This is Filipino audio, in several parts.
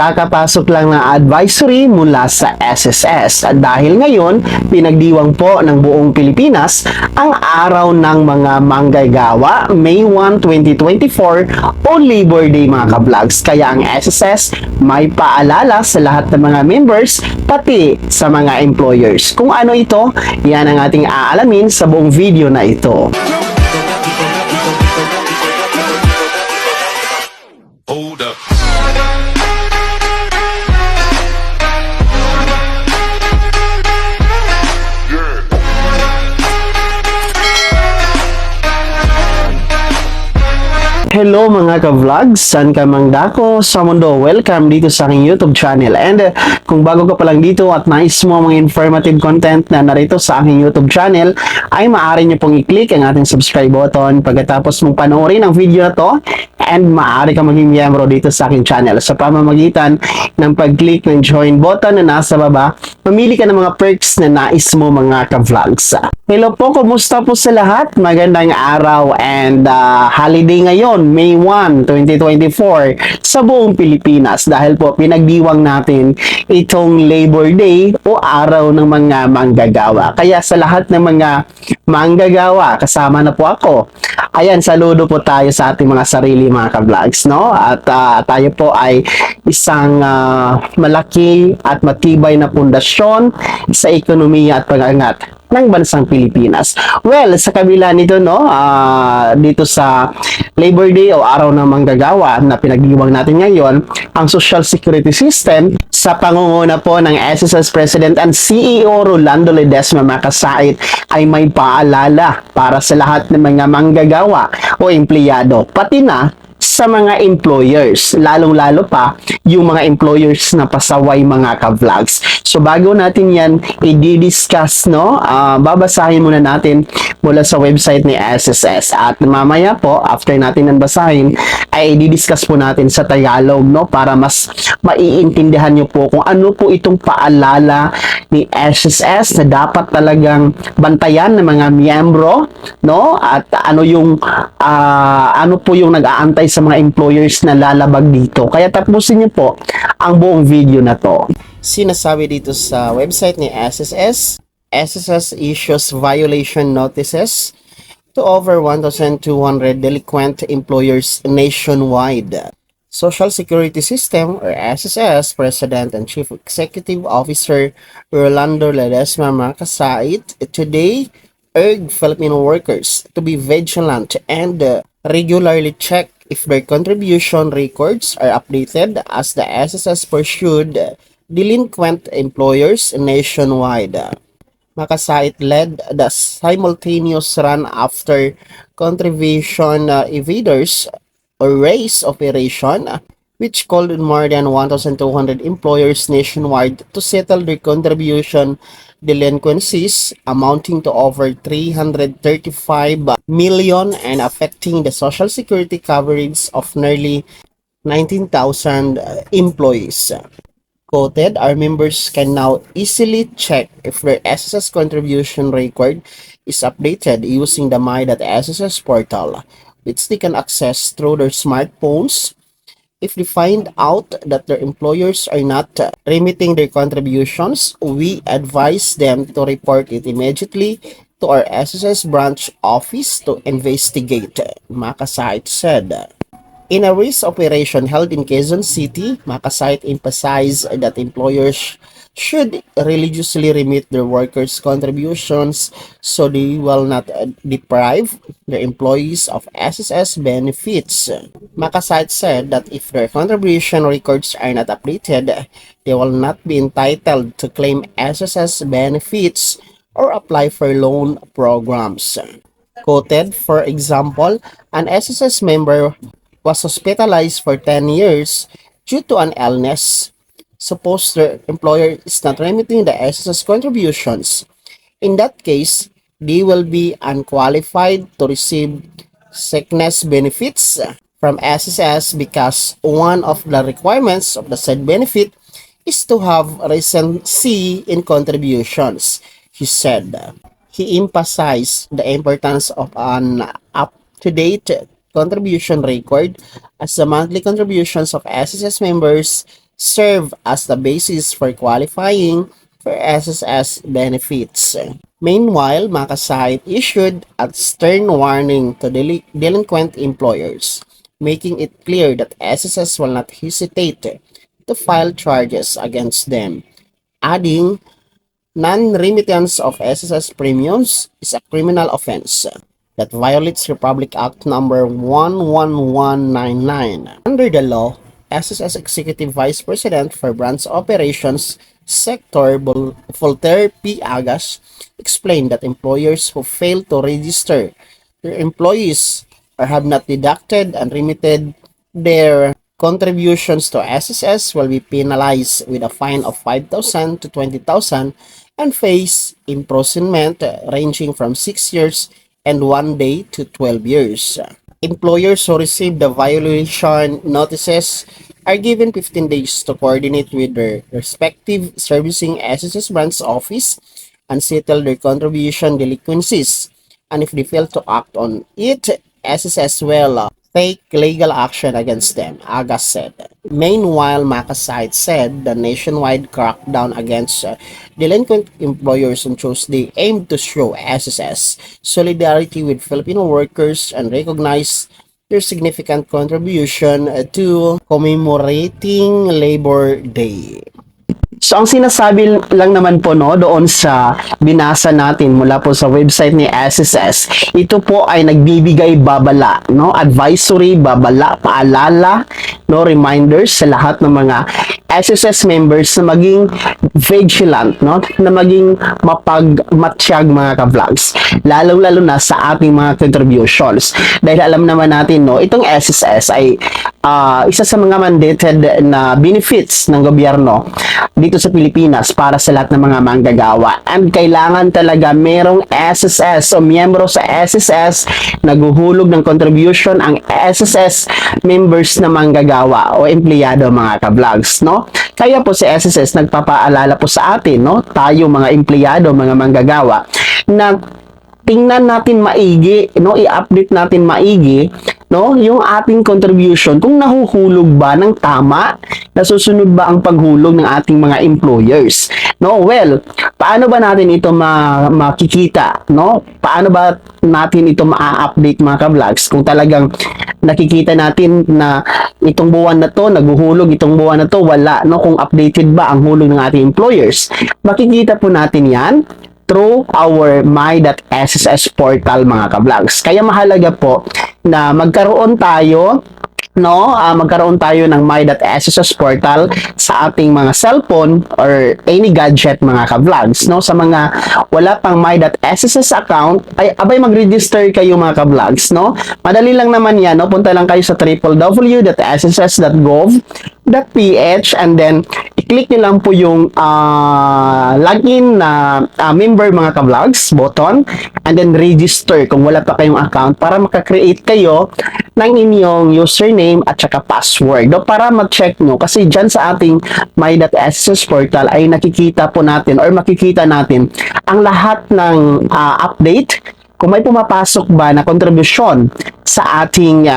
kakapasok lang ng advisory mula sa SSS at dahil ngayon pinagdiwang po ng buong Pilipinas ang araw ng mga manggagawa May 1, 2024 o Labor Day mga ka-vlogs. Kaya ang SSS may paalala sa lahat ng mga members pati sa mga employers. Kung ano ito, yan ang ating aalamin sa buong video na ito. Hold up. Hello mga ka-vlogs, saan ka mang dako sa mundo? Welcome dito sa aking YouTube channel. And kung bago ka pa lang dito at nais mo mga informative content na narito sa aking YouTube channel, ay maaari nyo pong i-click ang ating subscribe button pagkatapos mong panoorin ang video na to, and maaari ka maging miyembro dito sa aking channel sa pamamagitan ng pag-click ng join button na nasa baba. Mamili ka ng mga perks na nais mo mga ka-vlogs. Hello po, kumusta po sa lahat? Magandang araw and holiday ngayon, May 1, 2024 sa buong Pilipinas dahil po pinagdiwang natin itong Labor Day o araw ng mga manggagawa. Kaya sa lahat ng mga manggagawa, kasama na po ako. Ayan, saludo po tayo sa ating mga sarili mga ka-vlogs, no? At tayo po ay isang malaki at matibay na pundasyon sa ekonomiya at pag-angat ng bansang Pilipinas. Well, sa kabila nito, no, dito sa Labor Day o araw ng manggagawa na pinagdiwang natin ngayon, ang Social Security System sa pangunguna po ng SSS President and CEO Rolando Ledesma Makasait ay may paalala para sa lahat ng mga manggagawa o empleyado, pati na sa mga employers, lalong-lalo pa yung mga employers na pasaway mga ka-vlogs. So bago natin yan i-discuss, no, babasahin muna natin mula sa website ni SSS at mamaya po after natin nang basahin ay i-discuss po natin sa Tagalog, no, para mas maiintindihan nyo po kung ano po itong paalala ni SSS na dapat talagang bantayan ng mga miyembro, no, at ano yung ano po yung nag-aantay sa mga employers na lalabag dito. Kaya tapusin niyo po ang buong video na to. Sinasabi dito sa website ni SSS, SSS issues violation notices to over 1,200 delinquent employers nationwide. Social Security System or SSS President and Chief Executive Officer Rolando Ledesma Makasait today urged Filipino workers to be vigilant and regularly check if their contribution records are updated as the SSS pursued delinquent employers nationwide. Makasait led the simultaneous run after contribution evaders or race operation, which called on more than 1,200 employers nationwide to settle their contribution delinquencies amounting to over 335 million and affecting the Social Security coverage of nearly 19,000 employees. Quoted, our members can now easily check if their SSS contribution record is updated using the My.SSS portal, which they can access through their smartphones. If they find out that their employers are not remitting their contributions, we advise them to report it immediately to our SSS branch office to investigate, Makasait said. In a race operation held in Quezon City, Makasait emphasized that employers should religiously remit their workers' contributions so they will not deprive their employees of SSS benefits. Makasait said that if their contribution records are not updated, they will not be entitled to claim SSS benefits or apply for loan programs. Quoted, for example, an SSS member was hospitalized for 10 years due to an illness. Suppose their employer is not remitting the SSS contributions. In that case, they will be unqualified to receive sickness benefits from SSS because one of the requirements of the said benefit is to have recency in contributions, he said. He emphasized the importance of an up-to-date contribution record as the monthly contributions of SSS members serve as the basis for qualifying for SSS benefits. Meanwhile, Makasahit issued a stern warning to delinquent employers, making it clear that SSS will not hesitate to file charges against them, adding, non-remittance of SSS premiums is a criminal offense that violates Republic Act number 11199. Under the law, SSS Executive Vice President for Branch Operations Sector Voltaire P. Agas explained that employers who fail to register their employees or have not deducted and remitted their contributions to SSS will be penalized with a fine of 5,000 to 20,000 and face imprisonment ranging from 6 years and 1 day to 12 years. Employers who receive the violation notices are given 15 days to coordinate with their respective servicing SSS branch office and settle their contribution delinquencies. And if they fail to act on it, SSS will take legal action against them, Agas said. Meanwhile, Makasahit said the nationwide crackdown against delinquent employers on Tuesday aimed to show SSS solidarity with Filipino workers and recognize their significant contribution to commemorating Labor Day. So ang sinasabi lang naman po no doon sa binasa natin mula po sa website ni SSS, ito po ay nagbibigay babala, no, advisory, babala, paalala, no, reminders sa lahat ng mga SSS members na maging vigilant, no, na maging mapagmatsyag mga ka-vlogs, lalo-lalo na sa ating mga contributions. Dahil alam naman natin no, itong SSS ay isa sa mga mandated na benefits ng gobyerno dito sa Pilipinas para sa lahat ng mga manggagawa. And kailangan talaga merong SSS o miyembro sa SSS naguhulog ng contribution ang SSS members na manggagawa o empleyado mga ka-vlogs, no? Kaya po si SSS nagpapaalala po sa atin, no? Tayo mga empleyado, mga manggagawa, na tingnan natin maigi, no? I-update natin maigi, no, yung ating contribution kung nahuhulog ba ng tama, nasusunod ba ang paghulog ng ating mga employers. No, well, paano ba natin ito makikita, no? Paano ba natin ito ma-update mga ka-vlogs kung talagang nakikita natin na itong buwan na to naguhulog, itong buwan na to wala, no? Kung updated ba ang hulog ng ating employers. Makikita po natin 'yan through our my.sss portal mga ka-vlogs. Kaya mahalaga po na magkaroon tayo ng my.sss portal sa ating mga cellphone or any gadget mga ka-vlogs, no? Sa mga wala pang my.sss account ay abay mag-register kayo mga ka-vlogs, no? Madali lang naman 'yan, no? Punta lang kayo sa www.sss.gov.ph and then i-click niyo lang po yung login na member mga ka-vlogs button and then register kung wala pa kayong account para maka-create kayo ng inyong username at saka password, no? Para mag-check nyo kasi dyan sa ating my.sss portal ay nakikita po natin or makikita natin ang lahat ng update kung may pumapasok ba na kontribusyon sa ating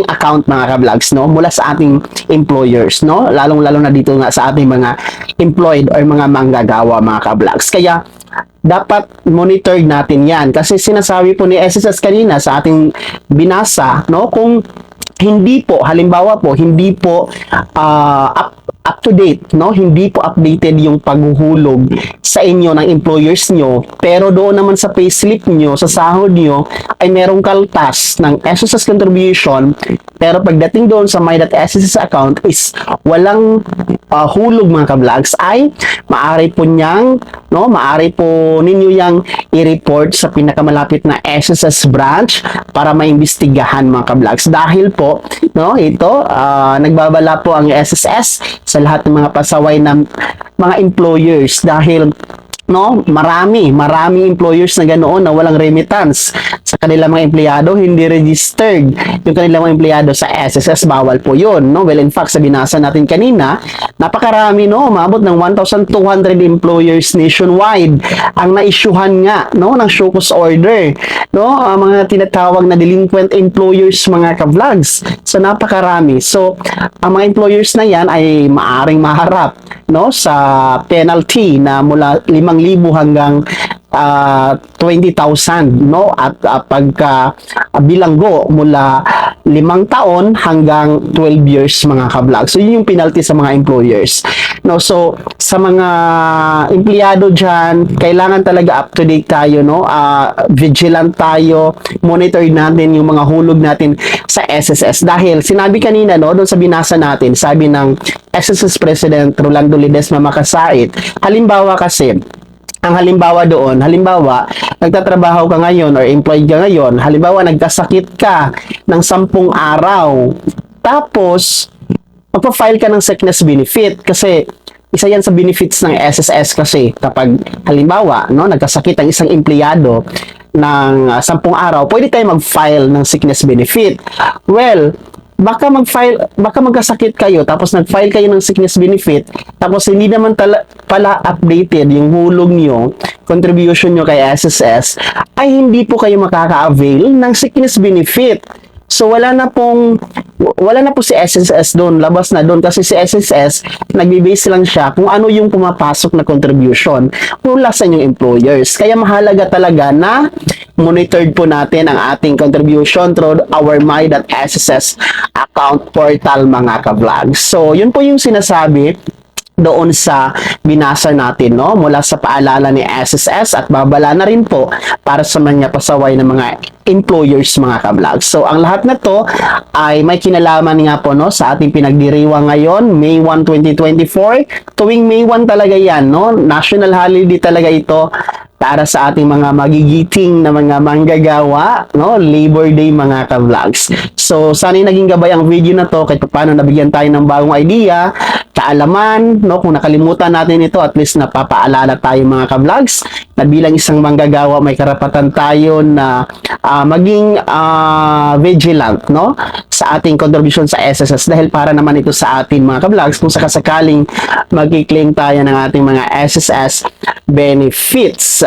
account mga ka-vlogs, no, mula sa ating employers, no, lalong-lalo na dito nga sa ating mga employed or mga manggagawa mga ka-vlogs. Kaya dapat monitor natin yan kasi sinasabi po ni SSS kanina sa ating binasa, no, kung hindi po, halimbawa po, hindi po up to date, no? Hindi po updated yung paghuhulog sa inyo ng employers nyo, pero doon naman sa payslip nyo, sa sahod nyo, ay merong kaltas ng SSS contribution, pero pagdating doon sa my.sss account is walang hulog mga ka-vlogs, ay maaari po ninyo yang i-report sa pinakamalapit na SSS branch para maimbestigahan mga ka-vlogs. Dahil po, no, ito, nagbabala po ang SSS sa lahat ng mga pasaway ng mga employers dahil no, maraming employers na ganoon na walang remittance sa kanilang mga empleyado hindi registered yung kanilang mga empleyado sa SSS, bawal po yun, no? Well, in fact, sa binasa natin kanina, napakarami, no? Umabot ng 1,200 employers nationwide ang na-issuehan nga, no, ng show cause order, no? Mga tinatawag na delinquent employers, mga ka-vlogs. So, napakarami. So, ang mga employers na yan ay maaring maharap, no, sa penalty na mula 5,000 hanggang 20,000, no, at pagka bilanggo mula 5 taon hanggang 12 years, mga ka-vlog. So yun yung penalty sa mga employers, no. So sa mga empleyado diyan, kailangan talaga up to date tayo, no, vigilant tayo, monitor natin yung mga hulog natin sa SSS, dahil sinabi kanina, no, doon sa binasa natin, sabi ng SSS President Rolando Ledesma Makasait, halimbawa kasi, ang halimbawa doon, halimbawa, nagtatrabaho ka ngayon or employed ka ngayon, halimbawa, nagkasakit ka ng 10 araw, tapos, magpa-file ka ng sickness benefit kasi isa yan sa benefits ng SSS kasi kapag halimbawa, no, nagkasakit ang isang empleyado ng 10 araw, pwede tayo mag-file ng sickness benefit. Well, baka magkasakit kayo tapos nag-file kayo ng sickness benefit tapos hindi naman pala updated yung hulog nyo, contribution nyo kay SSS, ay hindi po kayo makaka-avail ng sickness benefit. So wala na po si SSS doon, labas na doon, kasi si SSS nagbe-base lang siya kung ano yung pumapasok na contribution mula sa inyong employers. Kaya mahalaga talaga na monitored po natin ang ating contribution through our my.sss account portal, mga ka-vlogs. So yun po yung sinasabi doon sa binasa natin, no, mula sa paalala ni SSS, at babala na rin po para sa mga pasaway ng mga employers, mga ka-vlogs. So ang lahat na to ay may kinalaman nga po, no, sa ating pinagdiriwang ngayon, May 1, 2024. Tuwing May 1 talaga yan, no, national holiday talaga ito para sa ating mga magigiting na mga manggagawa, no, Labor Day, mga ka-vlogs. So sana'y naging gabay ang video na to kahit paano nabigyan tayo ng bagong idea, kaalaman, no, kung nakalimutan natin ito, at least napapaalala tayo, mga ka-vlogs, na bilang isang manggagawa may karapatan tayo na maging vigilant, no, sa ating contribution sa SSS, dahil para naman ito sa atin, mga ka-vlogs, kung sakasakaling mag-claim tayo ng ating mga SSS benefits.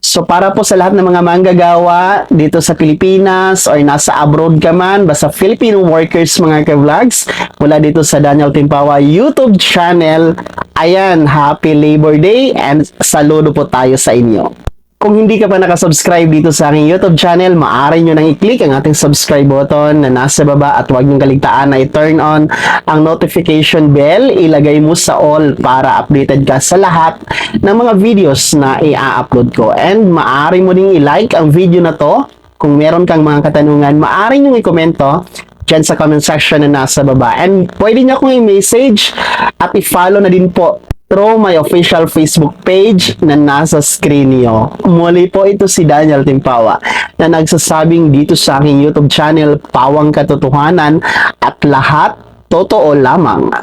So para po sa lahat ng mga manggagawa dito sa Pilipinas or nasa abroad ka man, basta Filipino workers, mga ka-vlogs, mula dito sa Daniel Timpawa YouTube channel, ayan, happy Labor Day and saludo po tayo sa inyo. Kung hindi ka pa nakasubscribe dito sa aking YouTube channel, maaari nyo nang i-click ang ating subscribe button na nasa baba, at huwag nyo kaligtaan na i-turn on ang notification bell. Ilagay mo sa all para updated ka sa lahat ng mga videos na i-upload ko. And maaari mo ding i-like ang video na to. Kung meron kang mga katanungan, maaari nyo i-komento dyan sa comment section na nasa baba. And pwede nyo akong i-message at i-follow na din po through my official Facebook page na nasa screen niyo. Muli po, ito si Daniel Timpawa na nagsasabing dito sa aking YouTube channel, pawang katotohanan at lahat totoo lamang.